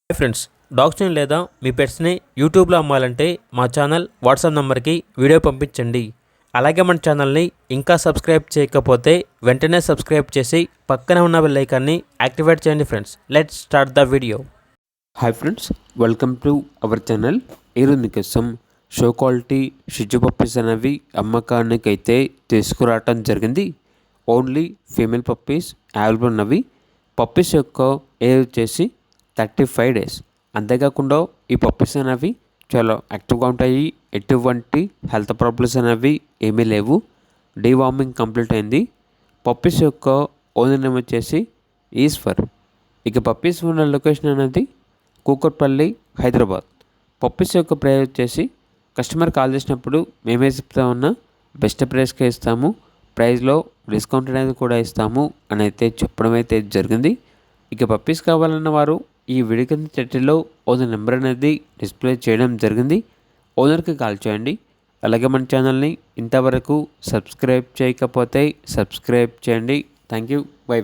Hi friends, డాగ్స్ని లేదా మీ పెట్స్ని యూట్యూబ్లో అమ్మాలంటే మా ఛానల్ వాట్సాప్ నెంబర్కి వీడియో పంపించండి. అలాగే మన ఛానల్ని ఇంకా సబ్స్క్రైబ్ చేయకపోతే వెంటనే సబ్స్క్రైబ్ చేసి పక్కనే ఉన్న బెల్ ఐకాన్ని యాక్టివేట్ చేయండి. Friends, let's start the video. Hi friends, welcome to our channel. ఈరోజు మీకోసం షో క్వాలిటీ షిజు పప్పీస్ అనేవి అమ్మకానికి అయితే తీసుకురావటం జరిగింది. ఓన్లీ ఫీమేల్ పప్పీస్ అవైలబుల్ ఉన్నవి. పప్పీస్ యొక్క ఏజ్ వచ్చేసి 35 డేస్. అంతేకాకుండా ఈ పప్పీస్ అనేవి చాలా యాక్టివ్గా ఉంటాయి. ఎటువంటి హెల్త్ ప్రాబ్లమ్స్ అనేవి ఏమీ లేవు. డీవార్మింగ్ కంప్లీట్ అయింది. పప్పీస్ యొక్క ఓనర్ నేమ్ వచ్చేసి ఈశ్వర్. ఇక పప్పీస్ ఉన్న లొకేషన్ అనేది కూకట్పల్లి, హైదరాబాద్. పప్పీస్ యొక్క ప్రైస్ వచ్చేసి కస్టమర్ కాల్ చేసినప్పుడు మేమే చెప్తా ఉన్నా బెస్ట్ ప్రైస్కే ఇస్తాము, ప్రైస్లో డిస్కౌంట్ అనేది కూడా ఇస్తాము అని అయితే చెప్పడం అయితే జరిగింది. ఇక పప్పీస్ కావాలన్న వారు ఈ వీడియో కింద టైటిల్లో ఓనర్ నెంబర్ అనేది డిస్ప్లే చేయడం జరిగింది. ఓనర్కి కాల్ చేయండి. అలాగే మన ఛానల్ని ఇంతవరకు సబ్స్క్రైబ్ చేయకపోతే సబ్స్క్రైబ్ చేయండి. Thank you. బై.